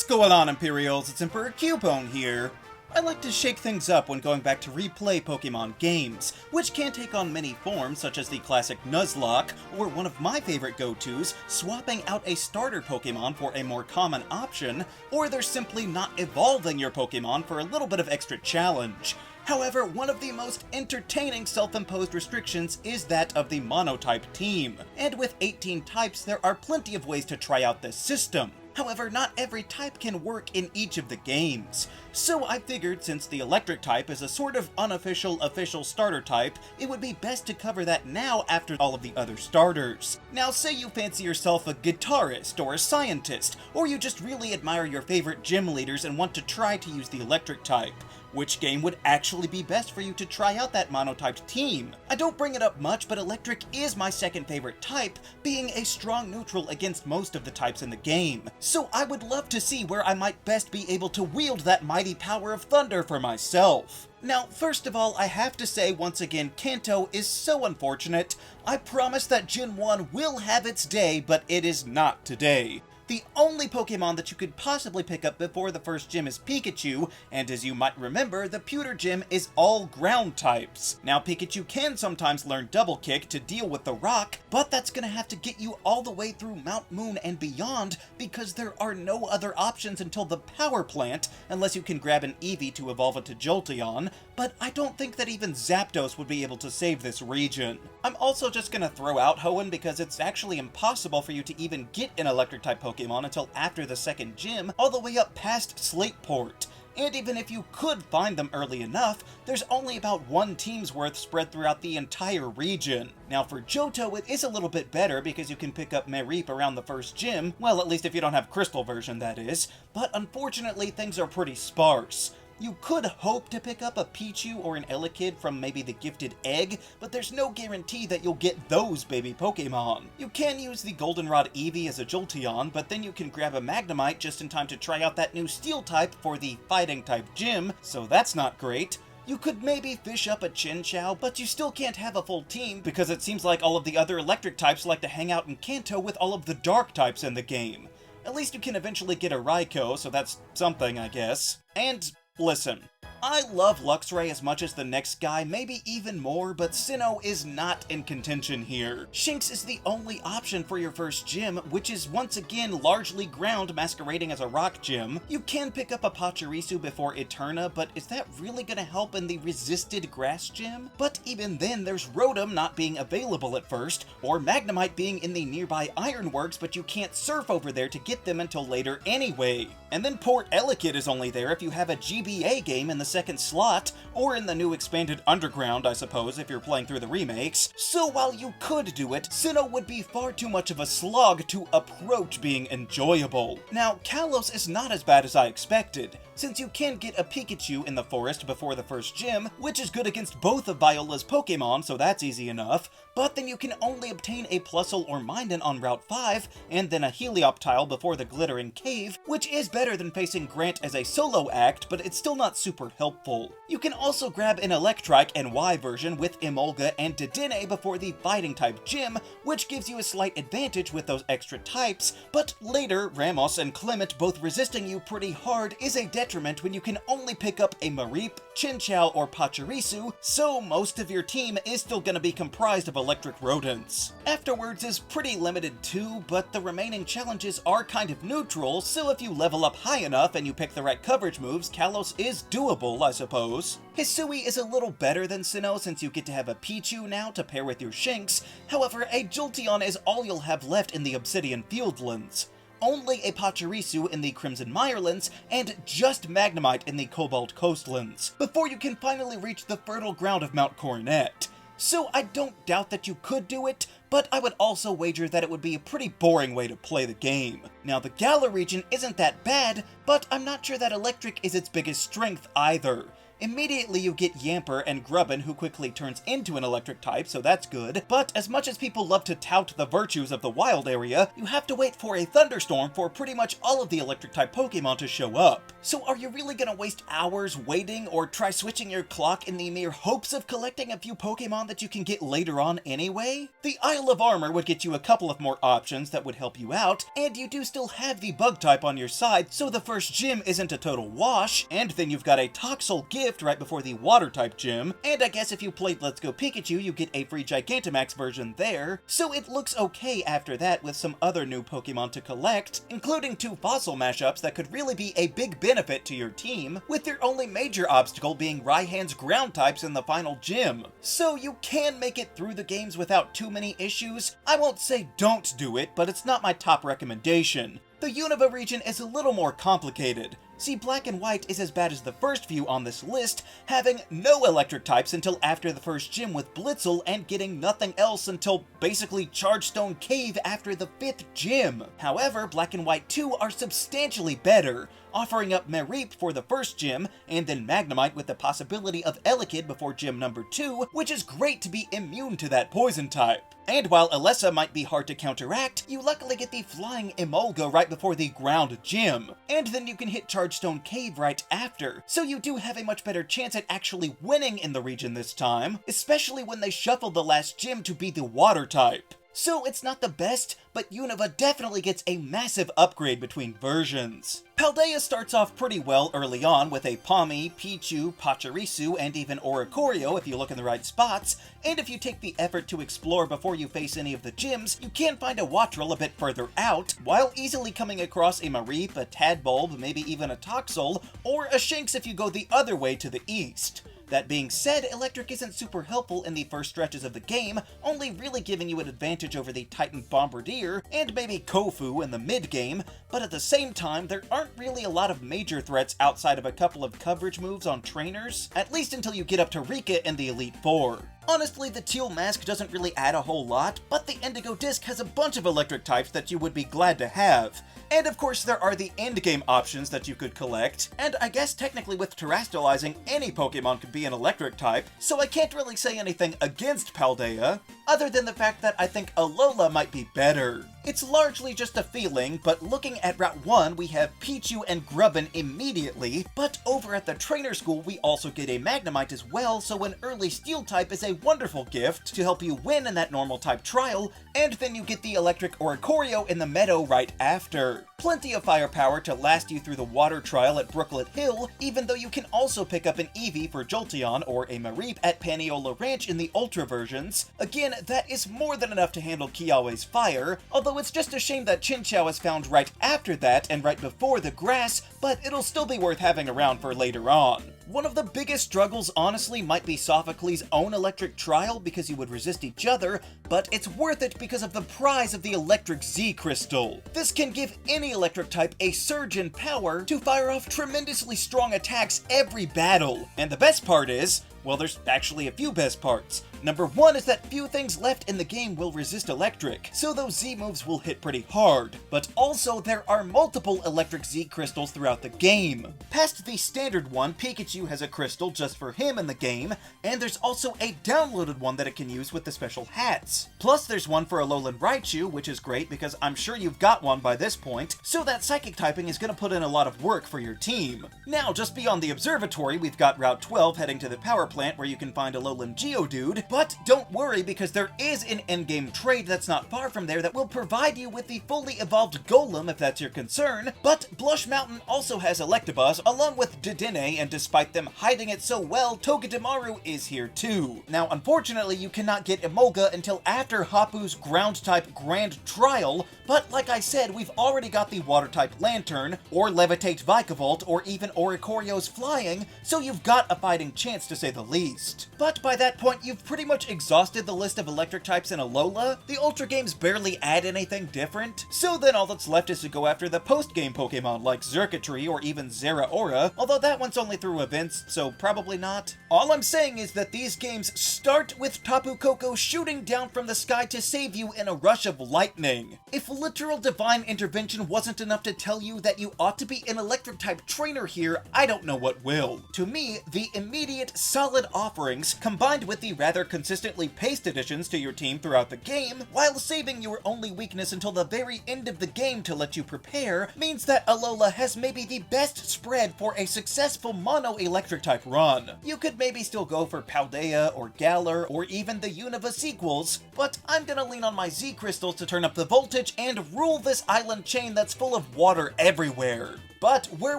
What's going on, Imperials? It's Emperor Cubone here. I like to shake things up when going back to replay Pokemon games, which can take on many forms such as the classic Nuzlocke, or one of my favorite go-tos, swapping out a starter Pokemon for a more common option, or they're simply not evolving your Pokemon for a little bit of extra challenge. However, one of the most entertaining self-imposed restrictions is that of the monotype team, and with 18 types there are plenty of ways to try out this system. However, not every type can work in each of the games. So I figured since the electric type is a sort of unofficial official starter type, it would be best to cover that now after all of the other starters. Now say you fancy yourself a guitarist or a scientist, or you just really admire your favorite gym leaders and want to try to use the electric type. Which game would actually be best for you to try out that monotyped team? I don't bring it up much, but electric is my second favorite type, being a strong neutral against most of the types in the game. So I would love to see where I might best be able to wield that mighty power of thunder for myself. Now, first of all, I have to say once again, Kanto is so unfortunate. I promise that Gen 1 will have its day, but it is not today. The only Pokemon that you could possibly pick up before the first gym is Pikachu, and as you might remember, the Pewter Gym is all ground types. Now Pikachu can sometimes learn Double Kick to deal with the rock, but that's gonna have to get you all the way through Mount Moon and beyond, because there are no other options until the Power Plant, unless you can grab an Eevee to evolve into Jolteon, but I don't think that even Zapdos would be able to save this region. I'm also just gonna throw out Hoenn because it's actually impossible for you to even get an Electric-type Pokemon until after the second gym, all the way up past Slateport. And even if you could find them early enough, there's only about one team's worth spread throughout the entire region. Now for Johto, it is a little bit better because you can pick up Mareep around the first gym, well, at least if you don't have Crystal version, that is, but unfortunately things are pretty sparse. You could hope to pick up a Pichu or an Elekid from maybe the Gifted Egg, but there's no guarantee that you'll get those baby Pokemon. You can use the Goldenrod Eevee as a Jolteon, but then you can grab a Magnemite just in time to try out that new Steel type for the Fighting type gym, so that's not great. You could maybe fish up a Chinchou, but you still can't have a full team because it seems like all of the other electric types like to hang out in Kanto with all of the dark types in the game. At least you can eventually get a Raikou, so that's something, I guess. And listen, I love Luxray as much as the next guy, maybe even more, but Sinnoh is not in contention here. Shinx is the only option for your first gym, which is once again largely ground masquerading as a rock gym. You can pick up a Pachirisu before Eterna, but is that really gonna help in the resisted grass gym? But even then, there's Rotom not being available at first, or Magnemite being in the nearby Ironworks, but you can't surf over there to get them until later anyway. And then poor Elekid is only there if you have a GBA game in the second slot, or in the new expanded Underground, I suppose, if you're playing through the remakes. So while you could do it, Sinnoh would be far too much of a slog to approach being enjoyable. Now, Kalos is not as bad as I expected, since you can get a Pikachu in the forest before the first gym, which is good against both of Viola's Pokemon, so that's easy enough, but then you can only obtain a Plusle or Minun on Route 5, and then a Helioptile before the Glittering Cave, which is better than facing Grant as a solo act, but it's still not super helpful. You can also grab an Electrike and Y version with Emolga and Dedenne before the Fighting type gym, which gives you a slight advantage with those extra types, but later, Ramos and Clement both resisting you pretty hard is a detriment when you can only pick up a Mareep, Chinchou, or Pachirisu, so most of your team is still gonna be comprised of electric rodents. Afterwards is pretty limited too, but the remaining challenges are kind of neutral, so if you level up high enough and you pick the right coverage moves, Kalos is doable, I suppose. Hisui is a little better than Sinnoh since you get to have a Pichu now to pair with your Shinx, however a Jolteon is all you'll have left in the Obsidian Fieldlands. Only a Pachirisu in the Crimson Mirelands, and just Magnemite in the Cobalt Coastlands, before you can finally reach the fertile ground of Mount Coronet. So I don't doubt that you could do it, but I would also wager that it would be a pretty boring way to play the game. Now the Galar region isn't that bad, but I'm not sure that electric is its biggest strength either. Immediately you get Yamper and Grubbin, who quickly turns into an electric type, so that's good. But as much as people love to tout the virtues of the wild area, you have to wait for a thunderstorm for pretty much all of the electric type Pokemon to show up. So are you really gonna waste hours waiting, or try switching your clock in the mere hopes of collecting a few Pokemon that you can get later on anyway? The Isle of Armor would get you a couple of more options that would help you out, and you do still have the bug type on your side, so the first gym isn't a total wash, and then you've got a Toxel gift right before the water type gym, and I guess if you played Let's Go Pikachu, you get a free Gigantamax version there, so it looks okay after that with some other new Pokemon to collect, including 2 fossil mashups that could really be a big benefit to your team, with their only major obstacle being Raihan's ground types in the final gym. So you can make it through the games without too many issues. I won't say don't do it, but it's not my top recommendation. The Unova region is a little more complicated. See, Black and White is as bad as the first few on this list, having no electric types until after the first gym with Blitzel and getting nothing else until basically Chargestone Cave after the 5th gym. However, Black and White 2 are substantially better, offering up Mareep for the first gym, and then Magnemite with the possibility of Elekid before gym number 2, which is great to be immune to that poison type. And while Alessa might be hard to counteract, you luckily get the Flying Emolga right before the ground gym, and then you can hit Chargestone Cave right after, so you do have a much better chance at actually winning in the region this time, especially when they shuffle the last gym to be the water type. So it's not the best, but Unova definitely gets a massive upgrade between versions. Paldea starts off pretty well early on with a Pawmi, Pichu, Pachirisu, and even Oricorio if you look in the right spots, and if you take the effort to explore before you face any of the gyms, you can find a Wattrel a bit further out, while easily coming across a Mareep, a Tadbulb, maybe even a Toxel, or a Shinx if you go the other way to the east. That being said, Electric isn't super helpful in the first stretches of the game, only really giving you an advantage over the Titan Bombardier, and maybe Kofu in the mid-game, but at the same time, there aren't really a lot of major threats outside of a couple of coverage moves on trainers, at least until you get up to Rika in the Elite Four. Honestly, the Teal Mask doesn't really add a whole lot, but the Indigo Disc has a bunch of electric types that you would be glad to have. And of course there are the endgame options that you could collect, and I guess technically with terastallizing, any Pokemon could be an electric type, so I can't really say anything against Paldea, other than the fact that I think Alola might be better. It's largely just a feeling, but looking at Route 1, we have Pichu and Grubbin immediately, but over at the Trainer School we also get a Magnemite as well, so an early Steel type is a wonderful gift to help you win in that normal type trial, and then you get the electric Oricorio in the meadow right after. Plenty of firepower to last you through the water trial at Brooklet Hill, even though you can also pick up an Eevee for Jolteon or a Mareep at Paniola Ranch in the Ultra versions. Again, that is more than enough to handle Kiawe's fire, although it's just a shame that Chinchou is found right after that and right before the grass, but it'll still be worth having around for later on. One of the biggest struggles, honestly, might be Sophocles' own electric trial because you would resist each other, but it's worth it because of the prize of the Electric Z Crystal. This can give any electric type a surge in power to fire off tremendously strong attacks every battle. And the best part is, well, there's actually a few best parts. Number 1 is that few things left in the game will resist electric, so those Z moves will hit pretty hard. But also, there are multiple electric Z crystals throughout the game. Past the standard one, Pikachu has a crystal just for him in the game, and there's also a downloaded one that it can use with the special hats. Plus, there's one for Alolan Raichu, which is great because I'm sure you've got one by this point, so that psychic typing is going to put in a lot of work for your team. Now, just beyond the observatory, we've got Route 12 heading to the power plant where you can find Alolan Geodude, but don't worry because there is an endgame trade that's not far from there that will provide you with the fully evolved Golem if that's your concern, but Blush Mountain also has Electabuzz along with Dedenne, and despite them hiding it so well, Togedemaru is here too. Now unfortunately you cannot get Emolga until after Hapu's ground-type Grand Trial, but like I said, we've already got the Water-type Lantern, or Levitate Vikavolt, or even Oricorio's Flying, so you've got a fighting chance to say the least. But by that point you've pretty much exhausted the list of electric types in Alola. The Ultra games barely add anything different, so then all that's left is to go after the post-game Pokemon like Xurkitree or even Zeraora, although that one's only through event convinced, so probably not. All I'm saying is that these games start with Tapu Koko shooting down from the sky to save you in a rush of lightning. If literal divine intervention wasn't enough to tell you that you ought to be an electric-type trainer here, I don't know what will. To me, the immediate, solid offerings, combined with the rather consistently paced additions to your team throughout the game, while saving your only weakness until the very end of the game to let you prepare, means that Alola has maybe the best spread for a successful mono-electric-type run. You could maybe still go for Paldea or Galar or even the Unova sequels, but I'm gonna lean on my Z crystals to turn up the voltage and rule this island chain that's full of water everywhere. But where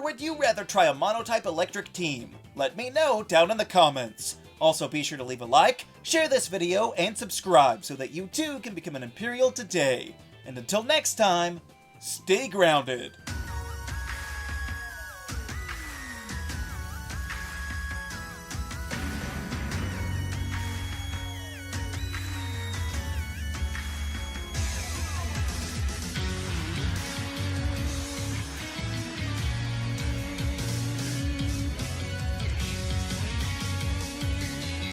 would you rather try a monotype electric team? Let me know down in the comments. Also be sure to leave a like, share this video, and subscribe so that you too can become an Imperial today. And until next time, stay grounded.